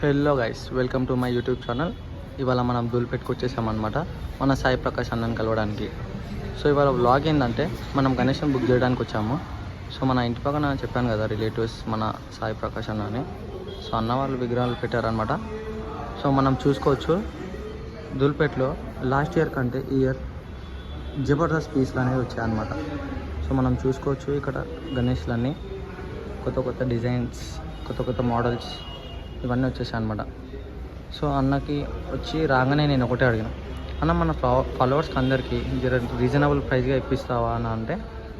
Hello guys, welcome to my YouTube channel. ఇవాళ మనం ధూల్పేట్కి వచ్చేసామన్నమాట మన సాయి ప్రకాష్ అన్నని కలవడానికి. సో ఇవాళ వ్లాగ్ ఏంటంటే మనం గణేషన్ బుక్ చేయడానికి వచ్చాము. సో మన ఇంటి పక్కన చెప్పాను కదా రిలేటివ్స్ మన సాయి ప్రకాష్ అన్న అని. సో అన్న వాళ్ళు విగ్రహాలు పెట్టారనమాట. సో మనం చూసుకోవచ్చు ధూల్పేట్లో లాస్ట్ ఇయర్ కంటే ఈ ఇయర్ జబర్దస్త్ పీస్లు అనేవి వచ్చాయన్నమాట. సో మనం చూసుకోవచ్చు ఇక్కడ గణేష్లన్నీ కొత్త కొత్త డిజైన్స్, కొత్త కొత్త మోడల్స్ ఇవన్నీ వచ్చేసాయి అనమాట. సో అన్నకి వచ్చి రాగానే నేను ఒకటే అడిగిన, అన్న మన ఫాలోవర్స్కి అందరికీ రీజనబుల్ ప్రైస్గా ఇప్పిస్తావా అని అంటే,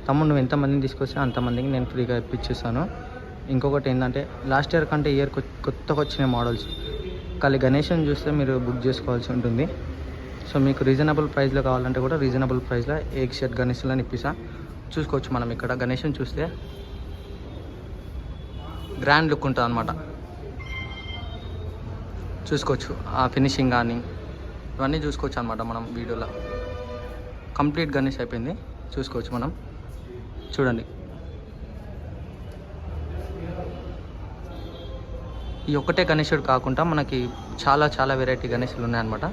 తమ్ముడు నువ్వు ఎంతమందిని తీసుకొస్తే అంతమందికి నేను ఫ్రీగా ఇప్పించేస్తాను. ఇంకొకటి ఏంటంటే లాస్ట్ ఇయర్ కంటే ఇయర్ కొత్తగా వచ్చిన మోడల్స్ ఖాళీ గణేషన్ చూస్తే మీరు బుక్ చేసుకోవాల్సి ఉంటుంది. సో మీకు రీజనబుల్ ప్రైస్లో కావాలంటే కూడా రీజనబుల్ ప్రైస్లో ఏక్ షర్ట్ గణేష్లను ఇప్పిస్తా. చూసుకోవచ్చు మనం ఇక్కడ గణేషన్ చూస్తే గ్రాండ్ లుక్ ఉంటుంది అనమాట. చూసుకోవచ్చు ఆ ఫినిషింగ్ కానీ ఇవన్నీ చూసుకోవచ్చు అనమాట. మనం వీడియోలో కంప్లీట్ గణేష్ అయిపోయింది. చూసుకోవచ్చు మనం, చూడండి. ఈ ఒక్కటే గణేశుడు కాకుండా మనకి చాలా చాలా వెరైటీ గణేశులు ఉన్నాయన్నమాట.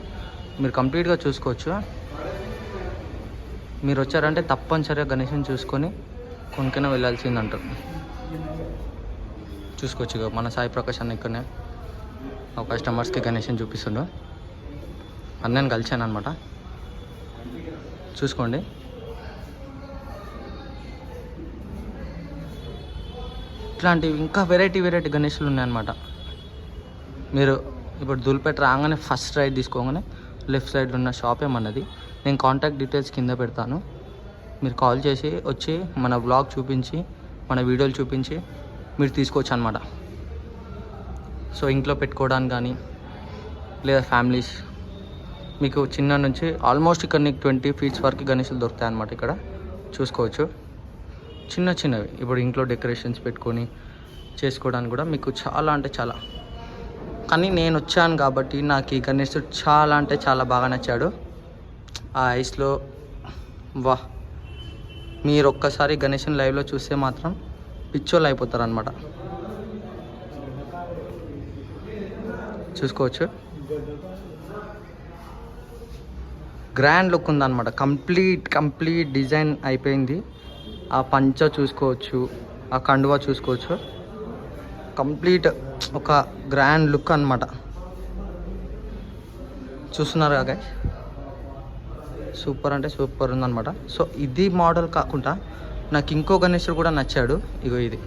మీరు కంప్లీట్గా చూసుకోవచ్చు. మీరు వచ్చారంటే తప్పనిసరిగా గణేశుని చూసుకొని కొనుక్కొని వెళ్ళాల్సిందంటారు. చూసుకోవచ్చు మన సాయి ప్రకాష్ అన్న ఇక్కడనే కస్టమర్స్కి గణేషన్ చూపిస్తుండు. అన్నని కలిసాను అనమాట. చూసుకోండి ఇట్లాంటివి ఇంకా వెరైటీ గణేషులు ఉన్నాయన్నమాట. మీరు ఇప్పుడు ధూల్పేట రాగానే ఫస్ట్ రైడ్ తీసుకోగానే లెఫ్ట్ సైడ్ ఉన్న షాప్ ఏమన్నది, నేను కాంటాక్ట్ డీటెయిల్స్ కింద పెడతాను. మీరు కాల్ చేసి వచ్చి మన బ్లాగ్ చూపించి మన వీడియోలు చూపించి మీరు తీసుకోవచ్చు అనమాట. సో ఇంట్లో పెట్టుకోవడానికి కానీ లేదా ఫ్యామిలీస్ మీకు చిన్న నుంచి ఆల్మోస్ట్ ఇక్కడ నీకు 20 feet వరకు గణేషులు దొరుకుతాయి అన్నమాట. ఇక్కడ చూసుకోవచ్చు చిన్నవి ఇప్పుడు ఇంట్లో డెకరేషన్స్ పెట్టుకొని చేసుకోవడానికి కూడా మీకు చాలా అంటే చాలా. కానీ నేను వచ్చాను కాబట్టి నాకు ఈ గణేశుడు చాలా అంటే చాలా బాగా నచ్చాడు. ఆ ఐస్లో వా, మీరు ఒక్కసారి గణేశుని లైవ్లో చూస్తే మాత్రం పిచ్చోళ్ళు అయిపోతారు అనమాట. చూసుకోవచ్చు గ్రాండ్ లుక్ ఉందన్నమాట. కంప్లీట్ డిజైన్ అయిపోయింది. ఆ పంచ చూసుకోవచ్చు, ఆ కండువా చూసుకోవచ్చు. కంప్లీట్ ఒక గ్రాండ్ లుక్ అన్నమాట. చూస్తున్నారు కదా, సూపర్ అంటే సూపర్ ఉందన్నమాట. సో ఇది మోడల్ కాకుండా నాకు ఇంకో గణేశుడు కూడా నచ్చాడు. ఇగో ఇది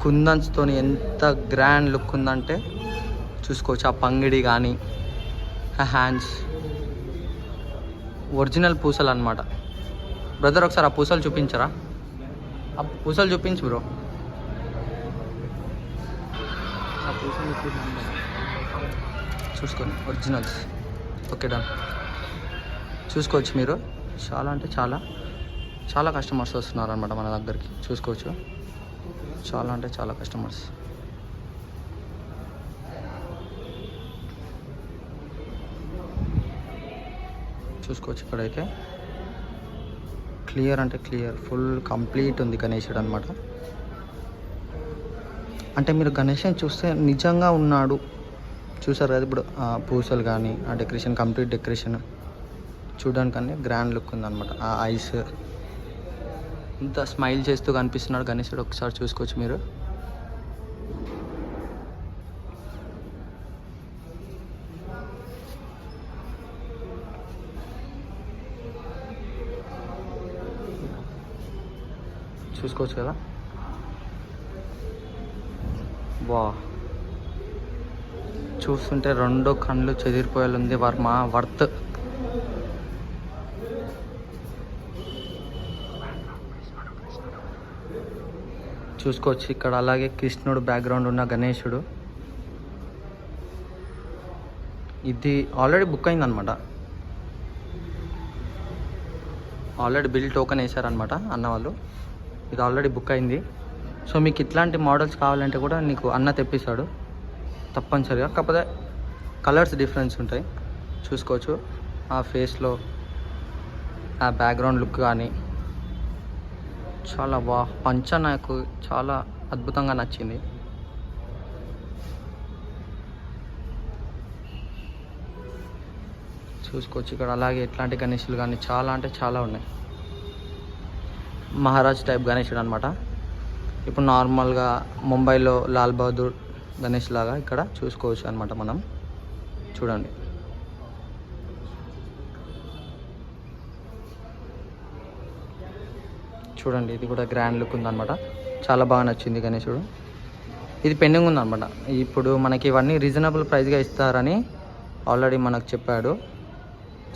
కుందన్స్తో ఎంత గ్రాండ్ లుక్ ఉందంటే చూసుకోవచ్చు. ఆ పంగిడి కానీ ఆ హ్యాండ్స్ ఒరిజినల్ పూసలు అన్నమాట. బ్రదర్ ఒకసారి ఆ పూసలు చూపించరా? ఆ పూసలు చూపించు బ్రో. ఆ పూసలు చూసుకోండి, ఒరిజినల్స్. Okay done. చూసుకోవచ్చు మీరు. చాలా అంటే చాలా కస్టమర్స్ వస్తున్నారు అనమాట మన దగ్గరికి. చూసుకోవచ్చు చాలా అంటే చాలా కస్టమర్స్. చూసుకోవచ్చు ఇక్కడైతే క్లియర్ అంటే క్లియర్, ఫుల్ కంప్లీట్ ఉంది గణేశుడు అనమాట. అంటే మీరు గణేశుని చూస్తే నిజంగా ఉన్నాడు. చూసారు కదా ఇప్పుడు ఆ పూసలు కానీ ఆ డెకరేషన్, కంప్లీట్ డెకరేషన్ చూడడానికన్నా గ్రాండ్ లుక్ ఉందన్నమాట. ఆ ఐస్ ఇంత స్మైల్ చేస్తూ కనిపిస్తున్నాడు గణేశుడు. ఒకసారి చూసుకోవచ్చు మీరు. చూసుకోవచ్చు కదా, వా, చూస్తుంటే రెండో కళ్ళు చెదిరిపోయేది వర్త్. చూసుకోవచ్చు ఇక్కడ అలాగే కృష్ణుడు బ్యాక్గ్రౌండ్ ఉన్న గణేశుడు. ఇది ఆల్రెడీ బుక్ అయిందనమాట. ఆల్రెడీ బిల్ టోకెన్ వేసారనమాట అన్న వాళ్ళు. ఇది ఆల్రెడీ బుక్ అయింది. సో మీకు ఇట్లాంటి మోడల్స్ కావాలంటే కూడా నీకు అన్న తెప్పిస్తాడు తప్పనిసరిగా. కాకపోతే కలర్స్ డిఫరెన్స్ ఉంటాయి. చూసుకోవచ్చు ఆ ఫేస్లో ఆ బ్యాక్గ్రౌండ్ లుక్ కానీ చాలా పంచ నాకు చాలా అద్భుతంగా నచ్చింది. చూసుకోవచ్చు ఇక్కడ. అలాగే ఇట్లాంటి గణేషులు కానీ చాలా అంటే చాలా ఉన్నాయి. మహారాజ్ టైప్ గణేషుడు అనమాట. ఇప్పుడు నార్మల్గా ముంబైలో లాల్ బహదూర్ గణేష్ లాగా ఇక్కడ చూసుకోవచ్చు అనమాట మనం. చూడండి చూడండి ఇది కూడా గ్రాండ్ లుక్ ఉందన్నమాట. చాలా బాగా నచ్చింది గణేశుడు. ఇది పెండింగ్ ఉందన్నమాట. ఇప్పుడు మనకి ఇవన్నీ రీజనబుల్ ప్రైస్గా ఇస్తారని ఆల్రెడీ మనకు చెప్పాడు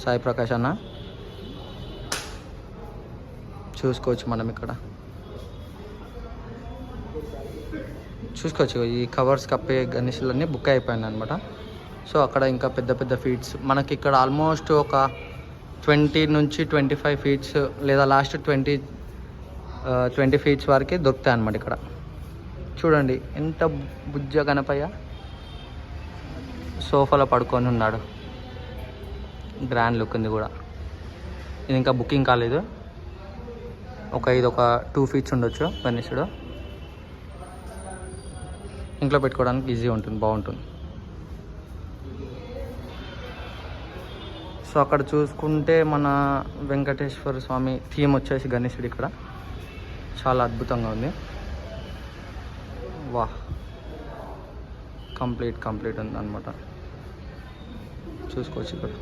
సాయి ప్రకాష్ అన్న. చూసుకోవచ్చు మనం ఇక్కడ చూసుకోవచ్చు. ఈ కవర్స్ కప్పే గణేషులన్నీ బుక్ అయిపోయాయి అనమాట. సో అక్కడ ఇంకా పెద్ద పెద్ద ఫీట్స్ మనకి ఇక్కడ ఆల్మోస్ట్ ఒక 20 నుంచి 25 ఫీట్స్ లేదా లాస్ట్ 20 ఫీట్స్ వరకు దొరుకుతాయి అన్నమాట ఇక్కడ. చూడండి ఎంత బుజ్జ గణపయ్య సోఫాలో పడుకొని ఉన్నాడు. గ్రాండ్ లుక్ ఉంది కూడా. ఇది ఇంకా బుకింగ్ కాలేదు. ఇది ఒక 2 ఫీట్స్ ఉండొచ్చు గణేశుడు. ఇంట్లో పెట్టుకోవడానికి ఈజీ ఉంటుంది, బాగుంటుంది. సో అక్కడ చూసుకుంటే మన వెంకటేశ్వర స్వామి థీమ్ వచ్చేసి గణేశుడు ఇక్కడ చాలా అద్భుతంగా ఉంది. వాహ్ కంప్లీట్ ఉంది అన్నమాట. చూసుకోవచ్చు ఇక్కడ.